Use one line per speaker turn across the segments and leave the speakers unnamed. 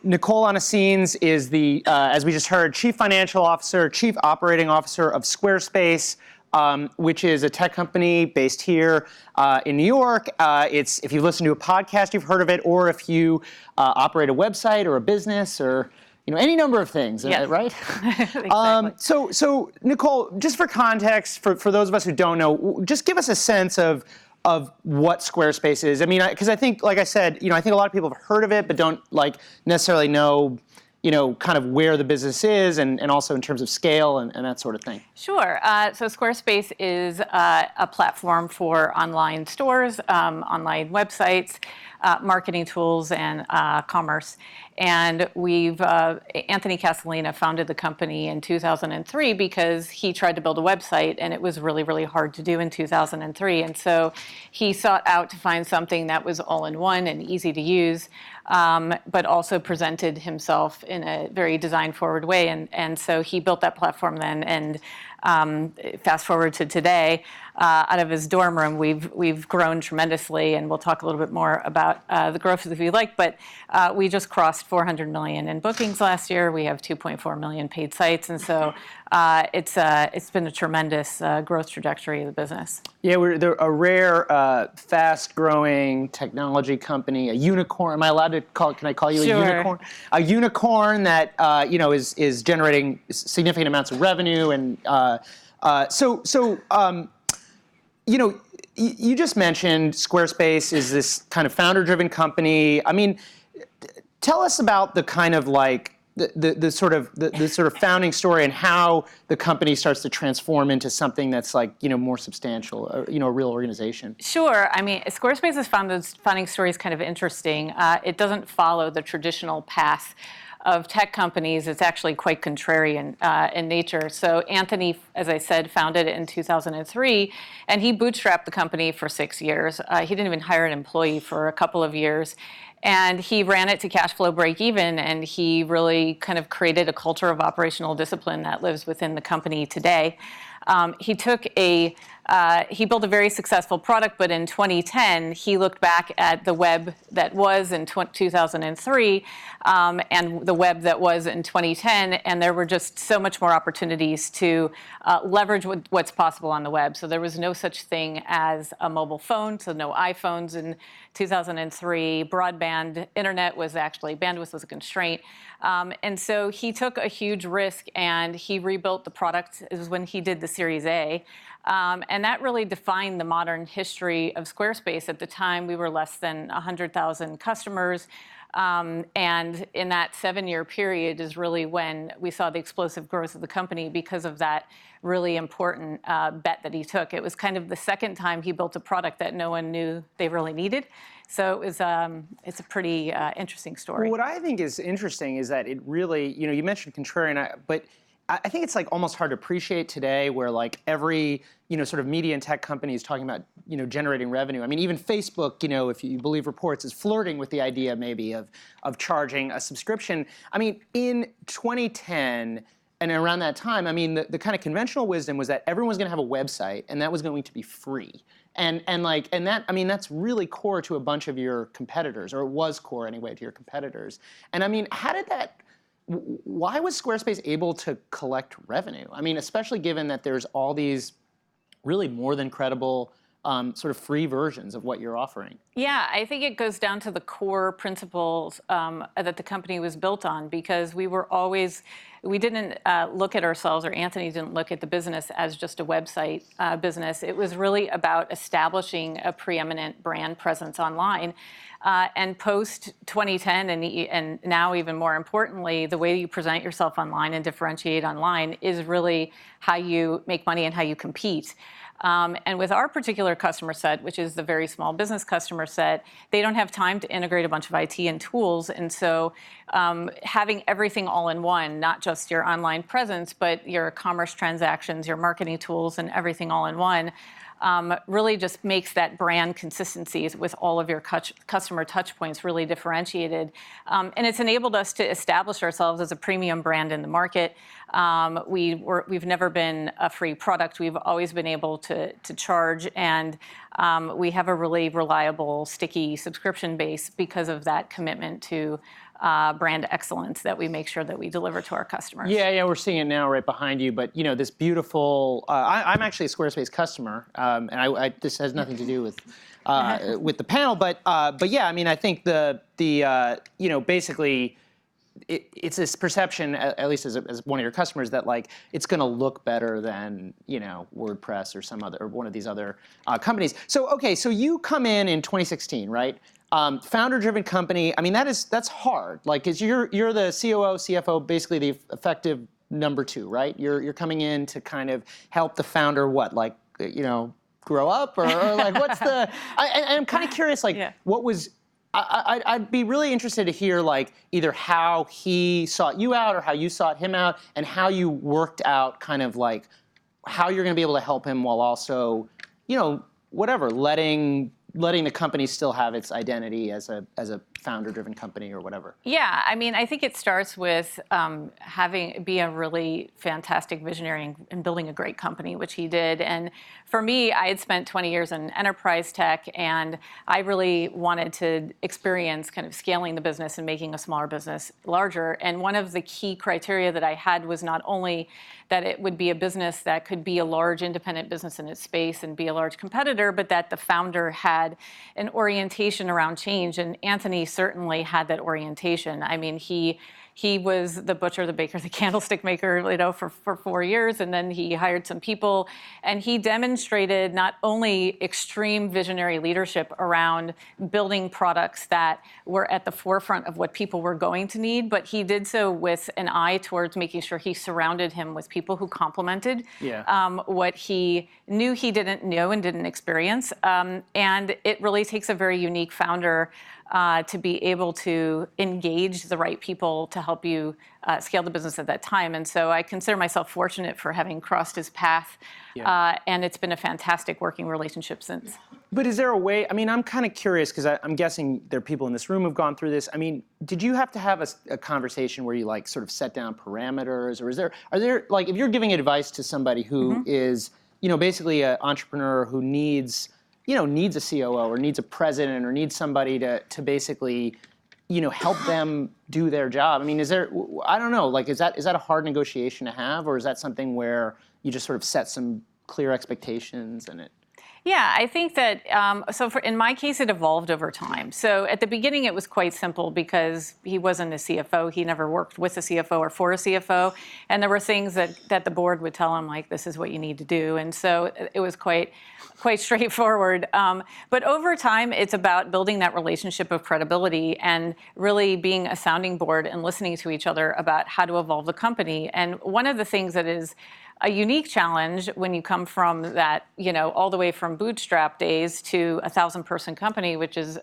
Nicole Anasenes is the, as we just heard, Chief Financial Officer, Chief Operating Officer of Squarespace, which is a tech company based here in New York. If you listen to a podcast, you've heard of it, or if you operate a website or a business or any number of things,
yes.
Right?
Exactly.
So Nicole, just for context, for those of us who don't know, just give us a sense of what Squarespace is. I mean, because I think, like I said, I think a lot of people have heard of it, but don't necessarily know, kind of where the business is, and also in terms of scale and that sort of thing.
Sure. So Squarespace is a platform for online stores, online websites, marketing tools, and commerce. And Anthony Casalina founded the company in 2003 because he tried to build a website, and it was really, really hard to do in 2003. And so he sought out to find something that was all-in-one and easy to use, but also presented himself in a very design-forward way. And so he built that platform then, and fast forward to today, out of his dorm room, we've grown tremendously, and we'll talk a little bit more about the growth if you like. But we just crossed 400 million in bookings last year. We have 2.4 million paid sites, and so it's been a tremendous growth trajectory of the business.
Yeah, they're a rare, fast-growing technology company, a unicorn. Am I allowed to call? Can I call you
Sure.
a unicorn? A unicorn that is generating significant amounts of revenue, and you just mentioned Squarespace is this kind of founder-driven company. I mean, tell us about the kind of the sort of founding story and how the company starts to transform into something that's more substantial, a real organization.
Sure. I mean, Squarespace's founding story is kind of interesting. It doesn't follow the traditional path of tech companies. It's actually quite contrarian in nature. So Anthony, as I said, founded it in 2003, and he bootstrapped the company for 6 years. He didn't even hire an employee for a couple of years. And he ran it to cash flow break even, and he really kind of created a culture of operational discipline that lives within the company today. He built a very successful product, but in 2010, he looked back at the web that was in 2003 and the web that was in 2010, and there were just so much more opportunities to leverage what's possible on the web. So there was no such thing as a mobile phone, so no iPhones in 2003. Broadband internet bandwidth was a constraint. And so he took a huge risk, and he rebuilt the product. It was when he did the Series A. And that really defined the modern history of Squarespace. At the time, we were less than 100,000 customers. And in that 7-year period is really when we saw the explosive growth of the company because of that really important bet that he took. It was kind of the second time he built a product that no one knew they really needed. So it's a pretty interesting story.
What I think is interesting is that it really, you mentioned contrarian, but I think it's almost hard to appreciate today, where every sort of media and tech company is talking about generating revenue. I mean, even Facebook, if you believe reports, is flirting with the idea maybe of charging a subscription. I mean, in 2010 and around that time, I mean, the kind of conventional wisdom was that everyone was going to have a website, and that was going to be free. And that, I mean, that's really core to a bunch of your competitors, or it was core anyway to your competitors. And I mean, why was Squarespace able to collect revenue? I mean, especially given that there's all these really more than credible sort of free versions of what you're offering.
Yeah, I think it goes down to the core principles that the company was built on, because we didn't look at ourselves, or Anthony didn't look at the business as just a website business. It was really about establishing a preeminent brand presence online. And post 2010, and now even more importantly, the way you present yourself online and differentiate online is really how you make money and how you compete. And with our particular customer set, which is the very small business customer set, they don't have time to integrate a bunch of IT and tools. And so having everything all in one, not just your online presence, but your commerce transactions, your marketing tools, and everything all in one, really just makes that brand consistency with all of your customer touch points really differentiated. And it's enabled us to establish ourselves as a premium brand in the market. We've never been a free product. We've always been able to charge, and we have a really reliable, sticky subscription base because of that commitment to brand excellence that we make sure that we deliver to our customers.
Yeah, we're seeing it now right behind you. But this beautiful. I'm actually a Squarespace customer, and this has nothing to do with the panel. But yeah, I mean, I think the basically. It's this perception, at least as one of your customers, that like it's going to look better than WordPress or one of these other companies. So you come in 2016, right? Founder-driven company. I mean, that's hard. Like, 'cause you're the COO, CFO, basically the effective number two, right? You're coming in to kind of help the founder grow up or like what's the? I'm kind of curious, like what was. I'd be really interested to hear like either how he sought you out or how you sought him out and how you worked out kind of like how you're going to be able to help him while also, letting the company still have its identity as a founder-driven company or whatever.
Yeah, I mean, I think it starts with be a really fantastic visionary and building a great company, which he did. And for me, I had spent 20 years in enterprise tech, and I really wanted to experience kind of scaling the business and making a smaller business larger. And one of the key criteria that I had was not only that it would be a business that could be a large independent business in its space and be a large competitor, but that the founder had an orientation around change. And Anthony certainly had that orientation. I mean, he was the butcher, the baker, the candlestick maker, for 4 years, and then he hired some people, and he demonstrated not only extreme visionary leadership around building products that were at the forefront of what people were going to need, but he did so with an eye towards making sure he surrounded him with people who complemented what he knew he didn't know and didn't experience, and it really takes a very unique founder to be able to engage the right people to help you scale the business at that time. And so I consider myself fortunate for having crossed his path, and it's been a fantastic working relationship since.
But is there a way, I mean, I'm kind of curious, because I'm guessing there are people in this room who've gone through this. I mean, did you have to have a conversation where you like sort of set down parameters, or are there, like, if you're giving advice to somebody who is, basically an entrepreneur who needs a COO or needs a president or needs somebody to basically, help them do their job. I mean, I don't know, like, is that a hard negotiation to have, or is that something where you just sort of set some clear expectations and it?
Yeah, I think that, in my case, it evolved over time. So at the beginning, it was quite simple because he wasn't a CFO. He never worked with a CFO or for a CFO. And there were things that the board would tell him, like, this is what you need to do. And so it was quite straightforward. But over time, it's about building that relationship of credibility and really being a sounding board and listening to each other about how to evolve the company. And one of the things that is a unique challenge when you come from that, all the way from bootstrap days to a 1,000-person company, which is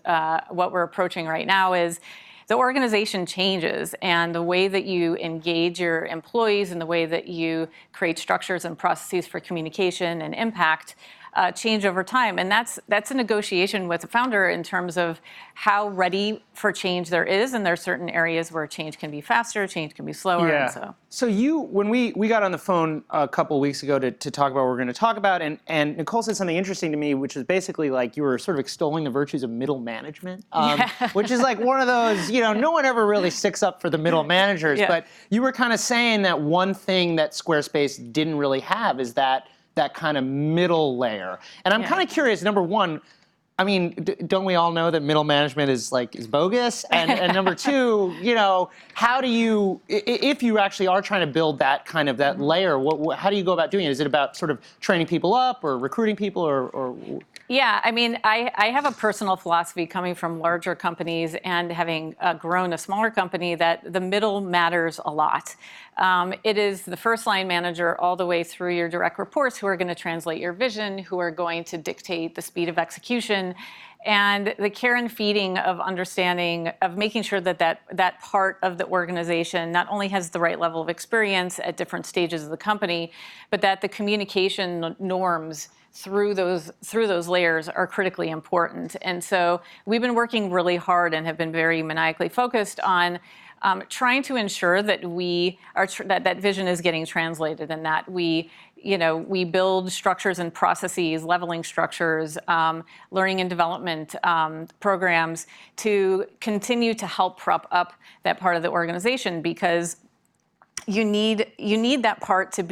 what we're approaching right now, is the organization changes, and the way that you engage your employees and the way that you create structures and processes for communication and impact change over time. And that's a negotiation with the founder in terms of how ready for change there is, and there are certain areas where change can be faster, change can be slower.
Yeah.
And
so when we got on the phone a couple of weeks ago to talk about what we're going to talk about, and Nicole said something interesting to me, which is basically like you were sort of extolling the virtues of middle management, which is like one of those, no one ever really sticks up for the middle managers, but you were kind of saying that one thing that Squarespace didn't really have is that kind of middle layer. And I'm kind of curious, number one, I mean, don't we all know that middle management is bogus? And number two, how do you, if you actually are trying to build that kind of that layer, how do you go about doing it? Is it about sort of training people up or recruiting people or?
Yeah, I mean, I have a personal philosophy coming from larger companies and having grown a smaller company that the middle matters a lot. It is the first line manager all the way through your direct reports who are going to translate your vision, who are going to dictate the speed of execution, and the care and feeding of understanding, of making sure that part of the organization not only has the right level of experience at different stages of the company, but that the communication norms through those layers are critically important. And so we've been working really hard and have been very maniacally focused on trying to ensure that that vision is getting translated, and that we we build structures and processes, leveling structures, learning and development programs to continue to help prop up that part of the organization, because you need that part to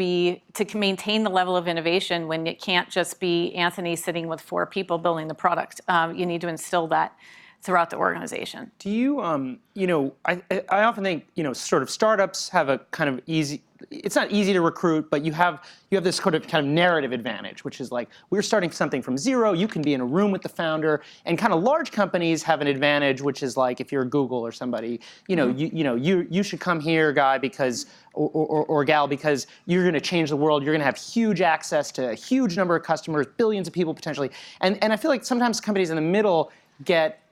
maintain the level of innovation when it can't just be Anthony sitting with 4 people building the product. You need to instill that throughout the organization.
Do you, I often think, sort of startups have a kind of easy, it's not easy to recruit, but you have this kind of narrative advantage, which is like, we're starting something from zero, you can be in a room with the founder, and kind of large companies have an advantage, which is like, if you're Google or somebody, you should come here, guy, because, or gal, because you're going to change the world, you're going to have huge access to a huge number of customers, billions of people potentially, and I feel like sometimes companies in the middle get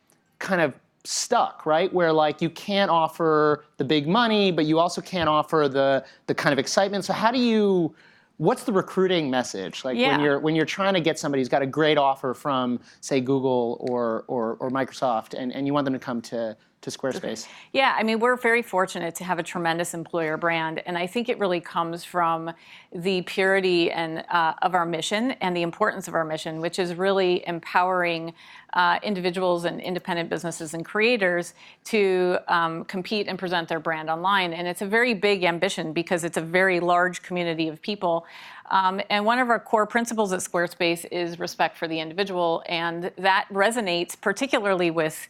kind of stuck, right? Where like you can't offer the big money, but you also can't offer the kind of excitement. So what's the recruiting message? Like when you're trying to get somebody who's got a great offer from, say, Google or Microsoft, and you want them to come to Squarespace?
Yeah, I mean, we're very fortunate to have a tremendous employer brand, and I think it really comes from the purity of our mission and the importance of our mission, which is really empowering individuals and independent businesses and creators to compete and present their brand online. And it's a very big ambition because it's a very large community of people. And one of our core principles at Squarespace is respect for the individual, and that resonates particularly with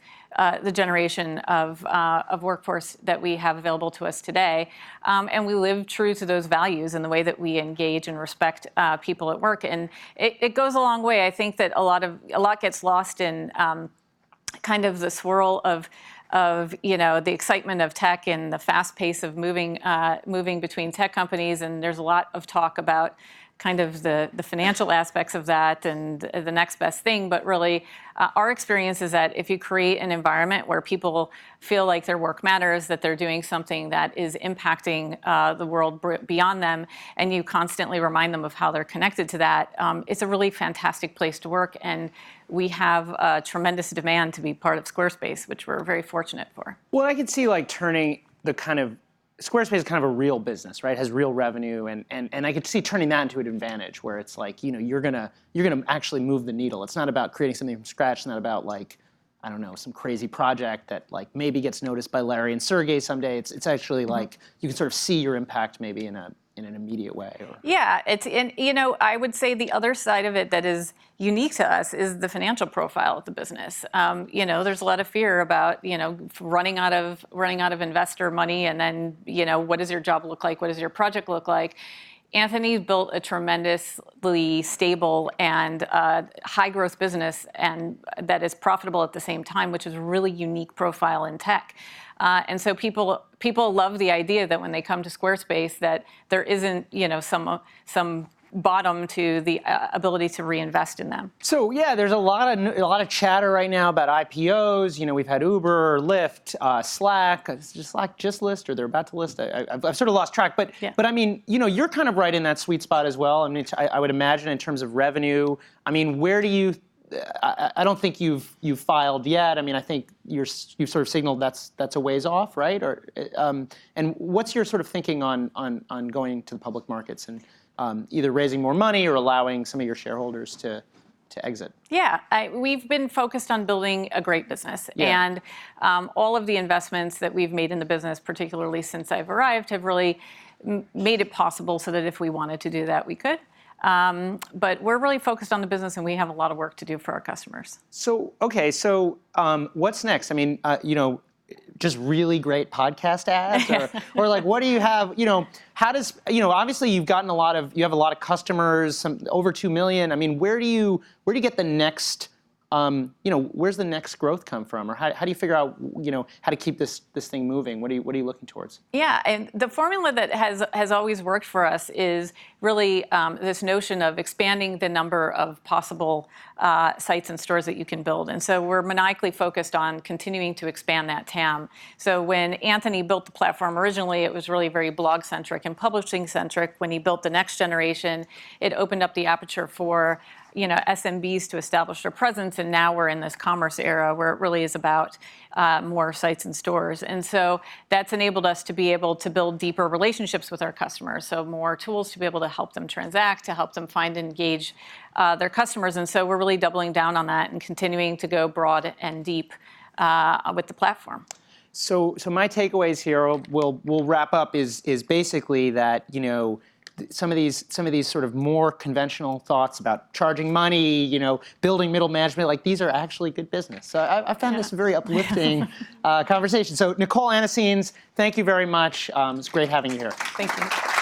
the generation of workforce that we have available to us today. And we live true to those values in the way that we engage and respect people at work. And it goes a long way. I think that a lot gets lost in kind of the swirl of the excitement of tech and the fast pace of moving between tech companies, and there's a lot of talk about kind of the financial aspects of that and the next best thing. But really, our experience is that if you create an environment where people feel like their work matters, that they're doing something that is impacting the world beyond them, and you constantly remind them of how they're connected to that, it's a really fantastic place to work. And we have a tremendous demand to be part of Squarespace, which we're very fortunate for.
Well, I could see like turning the kind of Squarespace is kind of a real business, right? Has real revenue, and I could see turning that into an advantage where it's like, you're gonna actually move the needle. It's not about creating something from scratch. It's not about like, I don't know, some crazy project that like maybe gets noticed by Larry and Sergey someday. It's actually like you can sort of see your impact maybe in an immediate way.
Yeah, I would say the other side of it that is unique to us is the financial profile of the business. There's a lot of fear about running out of investor money, and then what does your job look like? What does your project look like? Anthony built a tremendously stable and high growth business, and that is profitable at the same time, which is a really unique profile in tech. And so people love the idea that when they come to Squarespace, that there isn't some bottom to the ability to reinvest in them. So
yeah, there's a lot of chatter right now about IPOs. We've had Uber, Lyft, Slack. Slack just list, or they're about to list. I've sort of lost track. But I mean, you're kind of right in that sweet spot as well. I mean, I would imagine in terms of revenue. I mean, where do you? I don't think you've filed yet. I mean, I think you've sort of signaled that's a ways off, right? Or and what's your sort of thinking on going to the public markets and either raising more money or allowing some of your shareholders to exit?
Yeah, we've been focused on building a great business, and all of the investments that we've made in the business, particularly since I've arrived, have really made it possible so that if we wanted to do that, we could. But we're really focused on the business, and we have a lot of work to do for our customers.
So, okay, what's next? I mean, just really great podcast ads, or like, what do you have? How does obviously you have a lot of customers, over 2 million. I mean, where do you get the next? Where's the next growth come from, or how do you figure out how to keep this thing moving? What are you looking towards?
Yeah, and the formula that has always worked for us is really this notion of expanding the number of possible sites and stores that you can build, and so we're maniacally focused on continuing to expand that TAM. So when Anthony built the platform originally, it was really very blog-centric and publishing-centric. When he built the next generation, it opened up the aperture for SMBs to establish their presence, and now we're in this commerce era where it really is about more sites and stores. And so that's enabled us to be able to build deeper relationships with our customers, so more tools to be able to help them transact, to help them find and engage their customers. And so we're really doubling down on that and continuing to go broad and deep with the platform.
So my takeaways here, we'll wrap up, is basically that, some of these sort of more conventional thoughts about charging money, building middle management, like these are actually good business. So I found this a very uplifting conversation. So Nicole Anasenes, thank you very much. It's great having you here.
Thank you.